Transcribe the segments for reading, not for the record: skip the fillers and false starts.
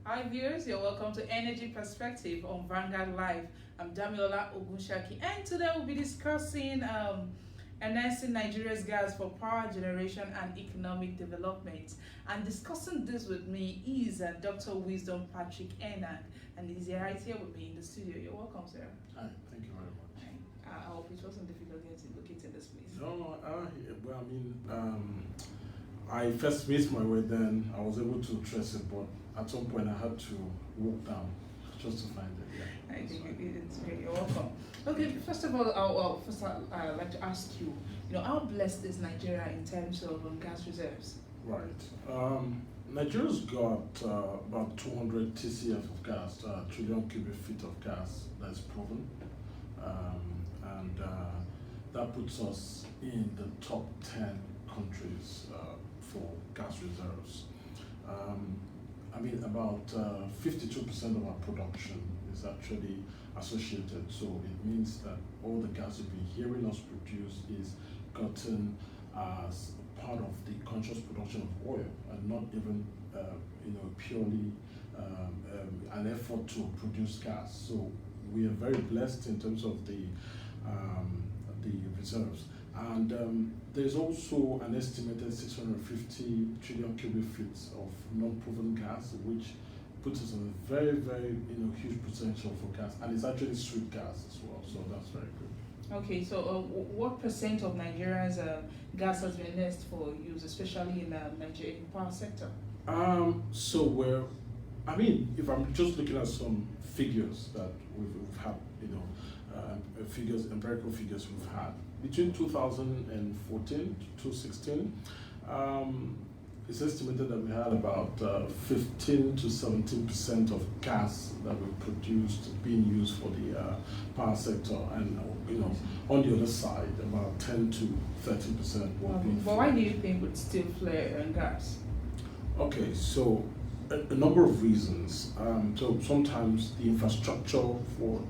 Hi viewers, you're welcome to Energy Perspective on Vanguard Live. I'm Damilola Ogunshaki, and today we'll be discussing enhancing Nigeria's gas for power generation and economic development. And discussing this with me is Dr. Wisdom Patrick Enang, and he's right here with me in the studio. You're welcome, sir. Hi, thank you very much. I hope it wasn't difficult getting located this place. No, I first missed my way, then I was able to trace it, but at some point I had to walk down just to find it. Yeah. I think it's great. You're welcome. Okay, first of all, I'd like to ask you, how blessed is Nigeria in terms of gas reserves? Right. Nigeria's got about 200 TCF of gas, trillion cubic feet of gas that's proven, and that puts us in the top 10 countries for gas reserves. About 52% of our production is actually associated, so it means that all the gas you've been hearing us produce is gotten as part of the conscious production of oil, and not even purely an effort to produce gas. So we are very blessed in terms of the reserves. And there's also an estimated 650 trillion cubic feet of non-proven gas, which puts us in a very, very huge potential for gas, and it's actually sweet gas as well. So that's very good. Okay, so what percent of Nigeria's gas has been left for use, especially in the Nigerian power sector? If I'm just looking at some figures that we've had, empirical figures we've had between 2014 to 2016, it's estimated that we had about 15 to 17% of gas that we produced being used for the power sector, and on the other side, about 10 to 30% were being. But why do you think would still flare gas? Okay, so a number of reasons. So sometimes the infrastructure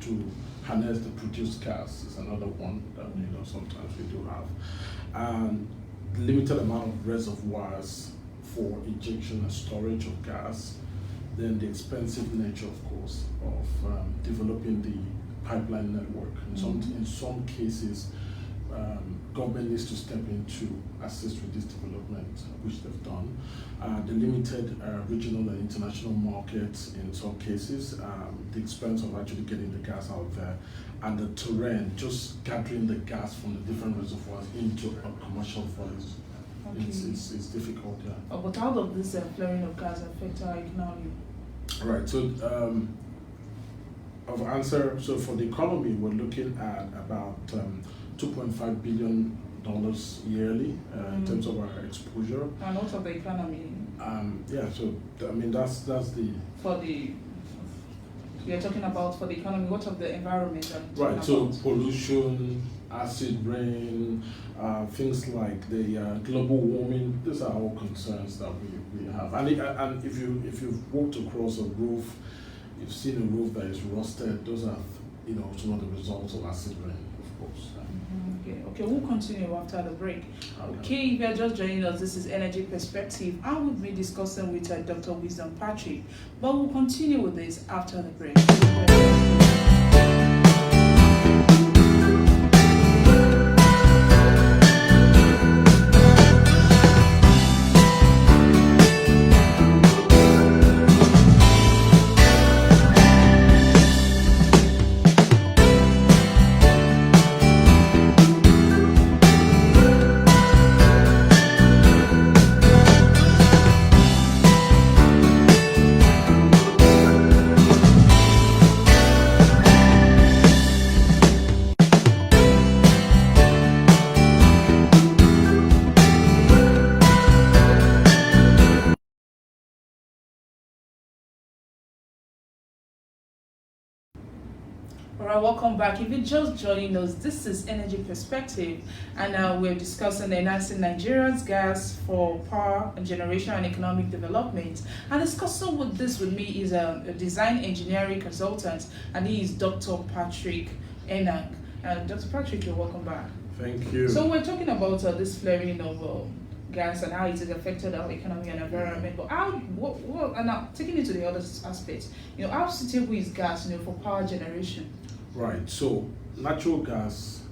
to harness the produced gas is another one that sometimes we do have, and limited amount of reservoirs for injection and storage of gas. Then the expensive nature, of course, of developing the pipeline network. In some cases, government needs to step in to assist with this development, which they've done. The limited regional and international markets in some cases, the expense of actually getting the gas out there, and the terrain, just gathering the gas from the different reservoirs into a commercial volume. Okay. It's difficult, yeah. But how does this flaring of gas affect our economy? Right, so so for the economy, we're looking at about $2.5 billion yearly in terms of our exposure. And what of the economy? That's the. You're talking about for the economy. What of the environment? Right. So pollution, acid rain, things like the global warming. These are all concerns that we have. And if you've walked across a roof, you've seen a roof that is rusted. Those are some of the results of acid rain, of course. Okay, we'll continue after the break. Okay, if you're just joining us, this is Energy Perspective. I will be discussing with Dr. Wisdom Patrick, but we'll continue with this after the break. Alright, welcome back. If you're just joining us, this is Energy Perspective, and we're discussing enhancing Nigeria's gas for power generation and economic development. And discussing with me is a design engineering consultant, and he is Dr. Patrick Enang. Dr. Patrick, you're welcome back. Thank you. So we're talking about this flaring of gas and how it has affected our economy and environment. But how, what, and now taking it to the other aspects, how suitable is gas, for power generation? Right. So natural gas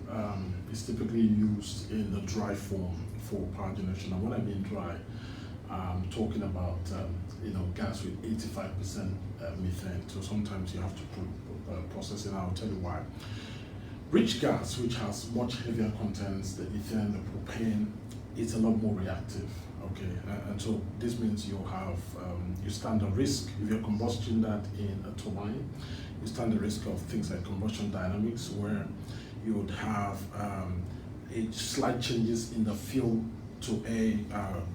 is typically used in the dry form for power generation. And when I mean dry, I'm talking about gas with 85% methane. So sometimes you have to process it. I'll tell you why. Rich gas, which has much heavier contents, the ethane, the propane, it's a lot more reactive. Okay, and so this means you stand a risk if you're combusting that in a turbine. You stand the risk of things like combustion dynamics, where you would have slight changes in the fuel to air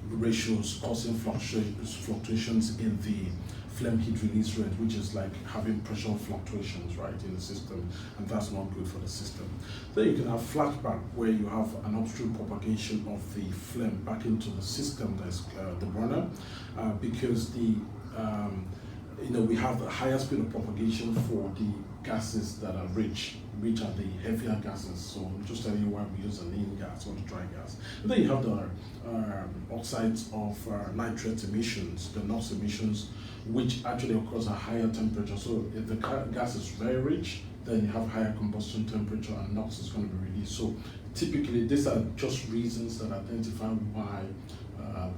ratios causing fluctuations in the flame heat release rate, which is like having pressure fluctuations, right, in the system, and that's not good for the system. Then you can have flashback, where you have an upstream propagation of the flame back into the system, that's the burner, because we have the higher speed of propagation for the gases that are rich are the heavier gases. So I'm just telling you why we use the lean gas or the dry gas. And then you have the oxides of nitrate emissions, the NOx emissions, which actually occurs at higher temperature. So if the gas is very rich, then you have higher combustion temperature and NOx is going to be released. So typically, these are just reasons that identify why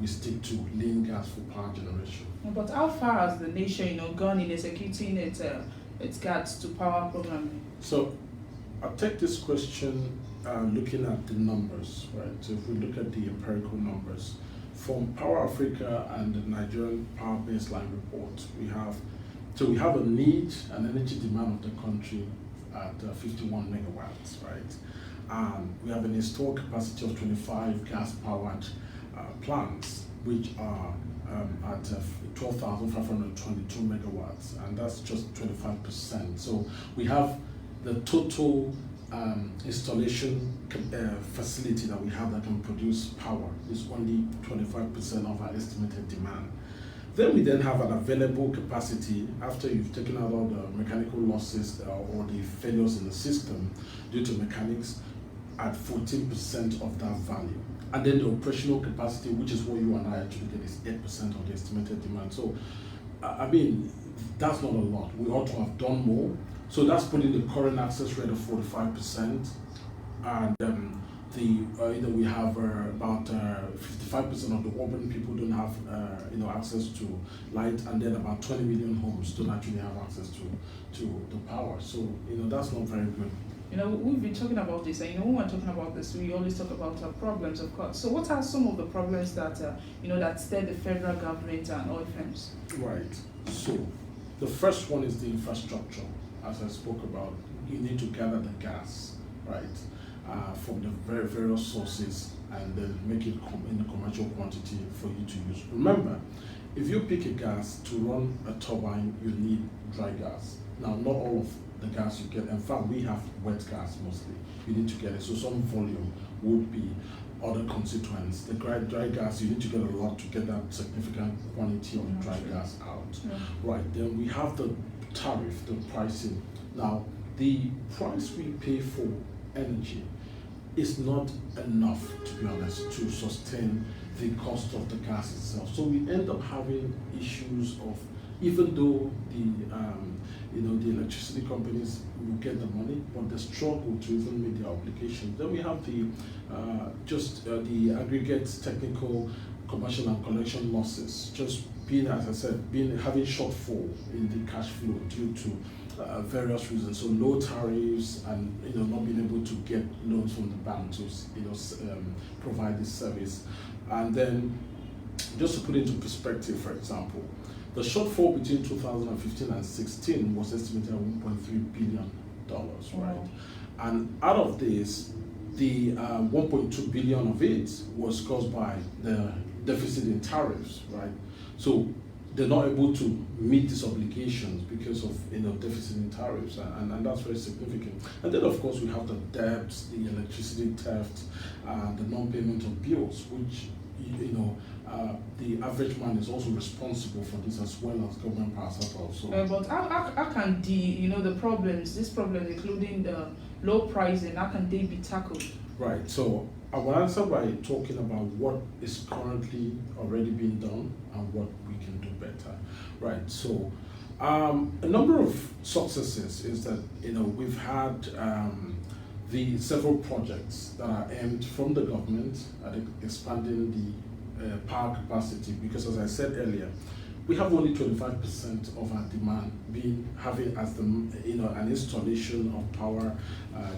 we stick to lean gas for power generation. But how far has the nation, gone in executing its gas to power programming? So I'll take this question looking at the numbers, right? So if we look at the empirical numbers, from Power Africa and the Nigerian Power Baseline Report, we have a need and energy demand of the country at 51 megawatts, right? And we have an installed capacity of 25 gas-powered plants, which are at 12,522 megawatts, and that's just 25%. So we have the total installation facility that we have that can produce power is only 25% of our estimated demand. Then we have an available capacity after you've taken out all the mechanical losses or the failures in the system due to mechanics at 14% of that value. And then the operational capacity, which is what you and I actually get, is 8% of the estimated demand. So, that's not a lot. We ought to have done more. So that's putting the current access rate of 45%, and we have about 55% of the urban people don't have access to light, and then about 20 million homes don't actually have access to the power. So that's not very good. We've been talking about this, and when we're talking about this, we always talk about problems, of course. So what are some of the problems that that stir the federal government and oil firms? Right. So the first one is the infrastructure. As I spoke about, you need to gather the gas, right, from the various sources, and then make it in a commercial quantity for you to use. Remember, if you pick a gas to run a turbine, you need dry gas. Now, not all of the gas you get. In fact, we have wet gas mostly. You need to get it. So some volume would be other constituents. The dry gas, you need to get a lot to get that significant quantity of dry gas out. Yeah. Right, then we have the tariff, the pricing. Now, the price we pay for energy is not enough, to be honest, to sustain the cost of the gas itself. So we end up having issues of, even though the electricity companies will get the money, but they struggle to even meet their obligations. Then we have the aggregate technical, commercial and collection losses, just being, as I said, having shortfall in the cash flow due to various reasons. So low tariffs and not being able to get loans from the bank to provide this service. And then just to put it into perspective, for example, the shortfall between 2015 and 16 was estimated at $1.3 billion, right? Wow. And out of this, the 1.2 billion of it was caused by the deficit in tariffs, right? So they're not able to meet these obligations because of deficit in tariffs, and that's very significant. And then of course we have the debts, the electricity theft, the non-payment of bills, which the average man is also responsible for this as well as government parastatal. So, but how can the problems, these problems, including the low pricing, how can they be tackled? Right. So I will answer by talking about what is currently already being done and what we can do better. Right. So a number of successes is that we've had the several projects that are aimed from the government at expanding the power capacity, because as I said earlier, we have only 25% of our demand having as an installation of power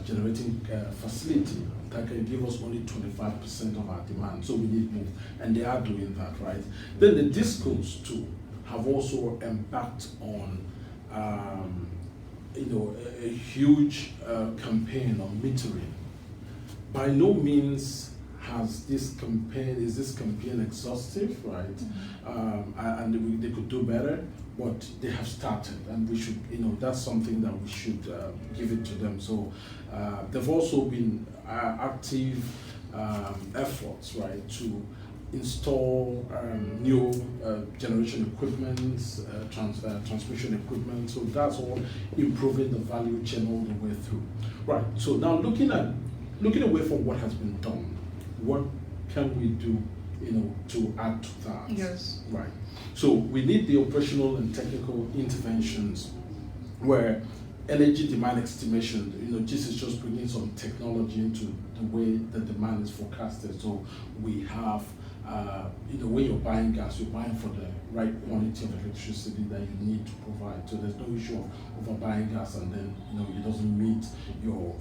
generating facility that can give us only 25% of our demand. So we need more, and they are doing that, right? Then the discos too have also embarked on a huge campaign on metering. By no means is this campaign exhaustive, right? And they could do better, but they have started, and we should, that's something that we should give it to them. So there've also been active efforts, right, to install new generation equipment, transmission equipment. So that's all improving the value chain all the way through. Right. So now looking away from what has been done, what can we do, to add to that? Yes. Right. So we need the operational and technical interventions where energy demand estimation, this is just bringing some technology into the way the demand is forecasted. So we have, when you're buying gas, you're buying for the right quantity of electricity that you need to provide. So there's no issue of overbuying gas and then, it doesn't meet you're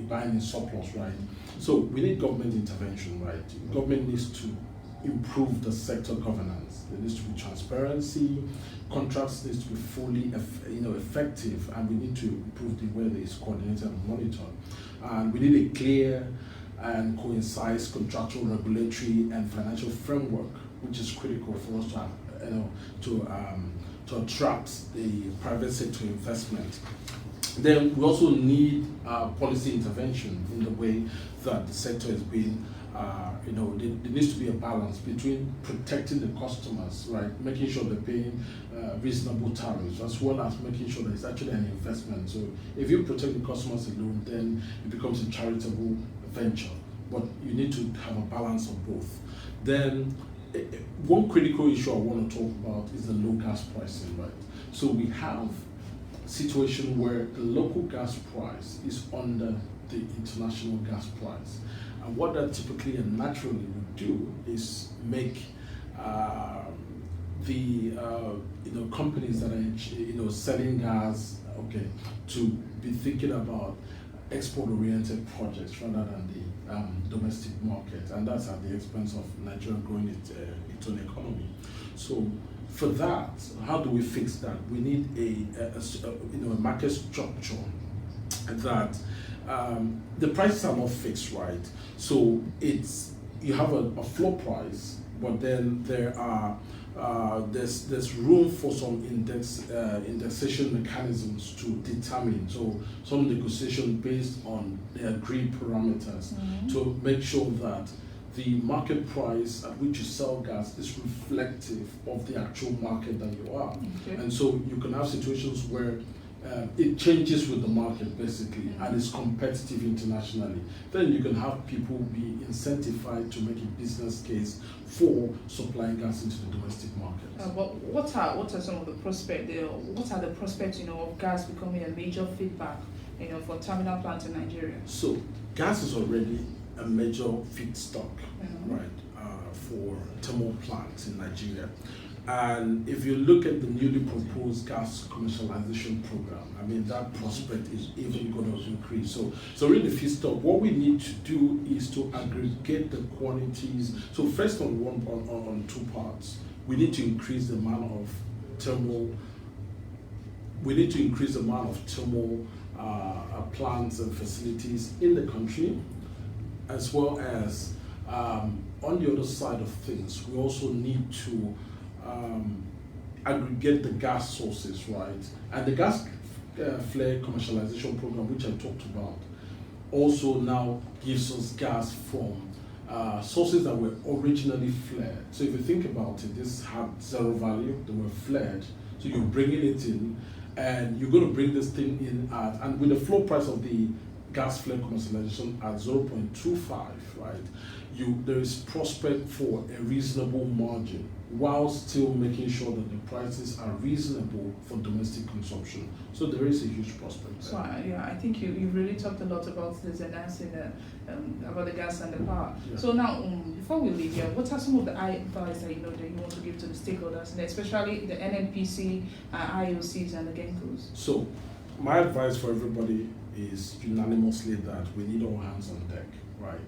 buying in surplus, right? So we need government intervention, right? Government needs to improve the sector governance. There needs to be transparency. Contracts needs to be fully, effective, and we need to improve the way that it's coordinated and monitored. And we need a clear and concise contractual, regulatory, and financial framework, which is critical for us to attract the private sector investment. Then we also need policy intervention in the way that the sector is being. There needs to be a balance between protecting the customers, right, making sure they're paying reasonable tariffs, as well as making sure that it's actually an investment. So if you protect the customers alone, then it becomes a charitable venture. But you need to have a balance of both. Then one critical issue I want to talk about is the low gas pricing, right? So we have a situation where the local gas price is under the international gas price. And what that typically and naturally would do is make the companies that are selling gas, to be thinking about export-oriented projects rather than the domestic market, and that's at the expense of Nigeria growing its own economy. So for that, how do we fix that? We need a market structure that the prices are not fixed, right? So you have a floor price, but then there's room for some indexation mechanisms to determine. So some negotiation based on the agreed parameters to make sure that the market price at which you sell gas is reflective of the actual market that you are. And so you can have situations where it changes with the market basically, and it's competitive internationally. Then you can have people be incentivized to make a business case for supplying gas into the domestic market. But what are some of the prospects? What are the prospects, of gas becoming a major feedback, for terminal plants in Nigeria? So gas is already a major feedstock, right, for thermal plants in Nigeria. And if you look at the newly proposed gas commercialization program, that prospect is even going to increase. So really feedstock, what we need to do is to aggregate the quantities. So first on two parts, we need to increase the amount of thermal plants and facilities in the country, as well as on the other side of things, we also need to aggregate the gas sources, right? And the gas flare commercialization program, which I talked about, also now gives us gas from sources that were originally flared. So if you think about it, this had zero value, they were flared. So you're bringing it in, and you're going to bring this thing in at, and with the floor price of the gas flare commercialization at 0.25, right? There is prospect for a reasonable margin while still making sure that the prices are reasonable for domestic consumption. So there is a huge prospect there. So I think you really talked a lot about this enhancing about the gas and the power. Yeah. So now, before we leave here, what are some of the advice that that you want to give to the stakeholders, and especially the NNPC, IOCs, and the GENCOs? So my advice for everybody is unanimously that we need all hands on deck, right?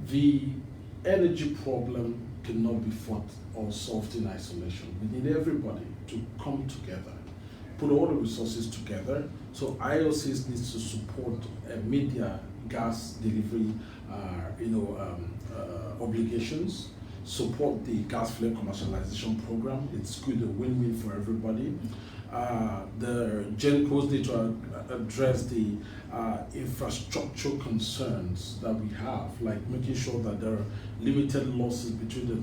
The energy problem cannot be fought or solved in isolation. We need everybody to come together, put all the resources together. So IOCs needs to support media gas delivery, obligations, support the gas flare commercialization program. It's good, a win-win for everybody. The GENCOs need to address the infrastructure concerns that we have, like making sure that there are limited losses between the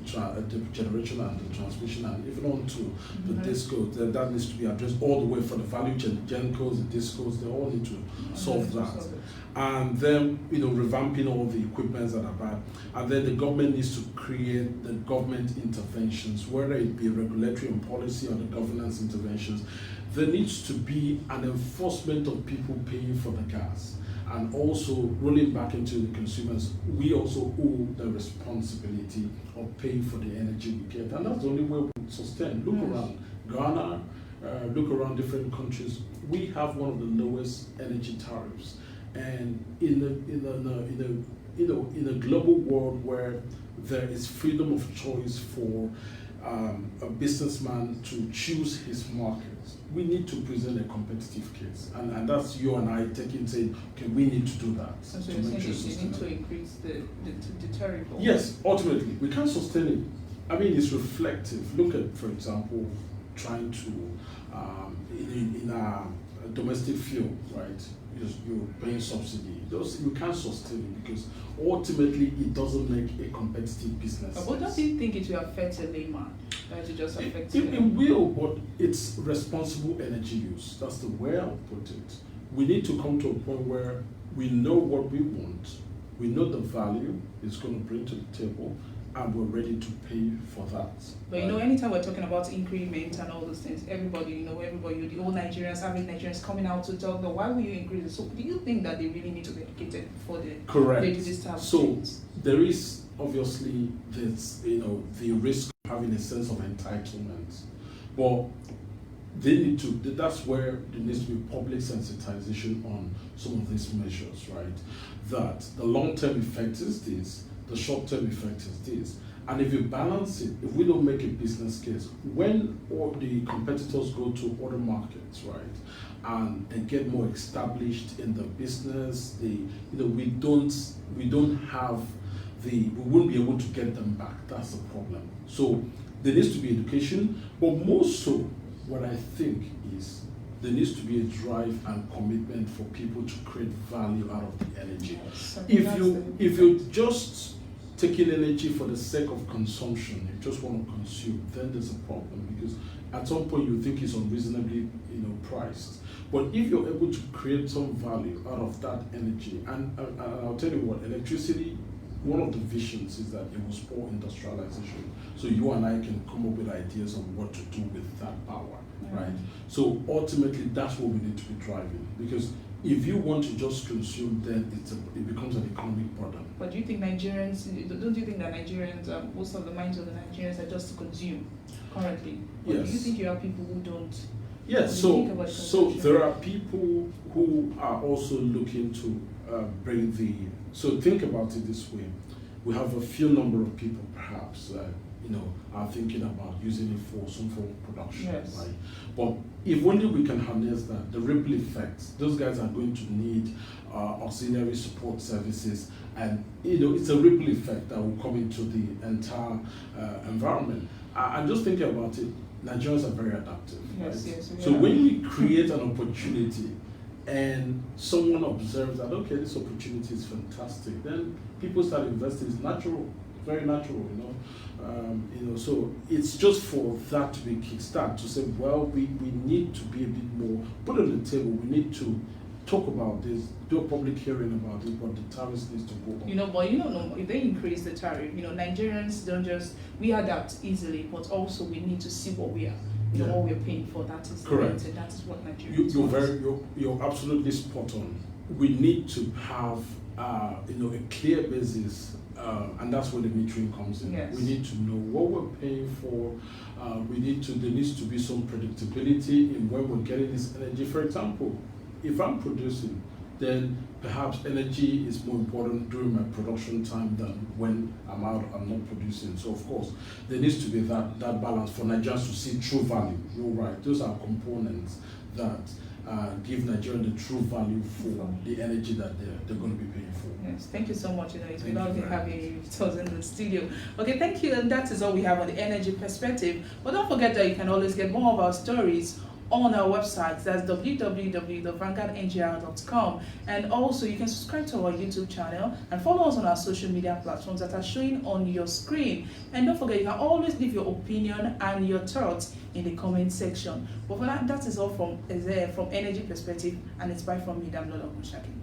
generation and the transmission, and even on to the discos. That needs to be addressed all the way for the value chain. GENCOs, the discos, they all need to solve that. And then, revamping all the equipments that are bad. And then the government needs to create the government interventions, whether it be regulatory and policy or the governance interventions. There needs to be an enforcement of people paying for the gas, and also rolling back into the consumers. We also owe the responsibility of paying for the energy we get, and that's the only way we sustain. Look around Ghana, look around different countries. We have one of the lowest energy tariffs, and in a global world where there is freedom of choice for a businessman to choose his markets, we need to present a competitive case, and that's you and I saying, okay, we need to do that. So you're saying you need to increase the tariff? Yes, ultimately, we can't sustain it. I mean, it's reflective. Look at, for example, trying to, in a domestic fuel, right? You're paying subsidy. You can't sustain it because ultimately it doesn't make a competitive business. But what do you think it will affect a layman? That it just affects it will, but it's responsible energy use. That's the way I'll put it. We need to come to a point where we know what we want, we know the value it's going to bring to the table, and we're ready to pay for that. But anytime we're talking about increment and all those things, everybody, the whole Nigerians, average Nigerians coming out to talk about why will you increase it? So do you think that they really need to be educated before they do this type of things? There is obviously this, the risk of having a sense of entitlement, but they need to. That's where there needs to be public sensitization on some of these measures, right? That the long-term effect is this. The short-term effect is this. And if you balance it, if we don't make a business case, when all the competitors go to other markets, right, and they get more established in the business, we won't be able to get them back. That's the problem. So there needs to be education, but more so, what I think is there needs to be a drive and commitment for people to create value out of the energy. Yes, if you're just taking energy for the sake of consumption, you just want to consume, then there's a problem, because at some point you think it's unreasonably priced. But if you're able to create some value out of that energy, and I'll tell you what, electricity, one of the visions is that it will spur industrialization. So you and I can come up with ideas on what to do with that power, right? So ultimately, that's what we need to be driving, because if you want to just consume, then it becomes an economic burden. But do you think Nigerians, don't you think that Nigerians, most of the minds of the Nigerians are just to consume currently? Or Yes. do you think you have people who don't? Yes, so there are people who are also looking to so think about it this way. We have a few number of people perhaps are thinking about using it for some form of production, yes, right? But if only we can harness that, the ripple effects, those guys are going to need auxiliary support services, and it's a ripple effect that will come into the entire environment. I'm just thinking about it. Nigerians are very adaptive. Yes, right? yes. So when we create an opportunity, and someone observes that, okay, this opportunity is fantastic, then people start investing. It's natural, very natural, so it's just for that to be kickstart, to say, well, we need to be a bit more, put it on the table, we need to talk about this, do a public hearing about it, but the tariffs needs to go up. But no, if they increase the tariff, Nigerians don't just, we adapt easily, but also we need to see what we are, what we're paying for. That is correct. And that is what Nigerians You're absolutely spot on. We need to have a clear basis, and that's where the metering comes in. Yes. We need to know what we're paying for. There needs to be some predictability in when we're getting this energy. For example, if I'm producing, then perhaps energy is more important during my production time than when I'm out, I'm not producing. So of course, there needs to be that balance for Nigerians to see true value. You're right, those are components that give Nigerians the true value for the energy that they're going to be paying for. Yes, thank you so much. It's been lovely having you with us in the studio. Okay, thank you, and that is all we have on the energy perspective. But don't forget that you can always get more of our stories on our website. That's www.vanguardngr.com, and also you can subscribe to our YouTube channel and follow us on our social media platforms that are showing on your screen. And don't forget, you can always leave your opinion and your thoughts in the comment section. But for that is all from Energy Perspective, and it's bye from me, Damlola Ogunshaki.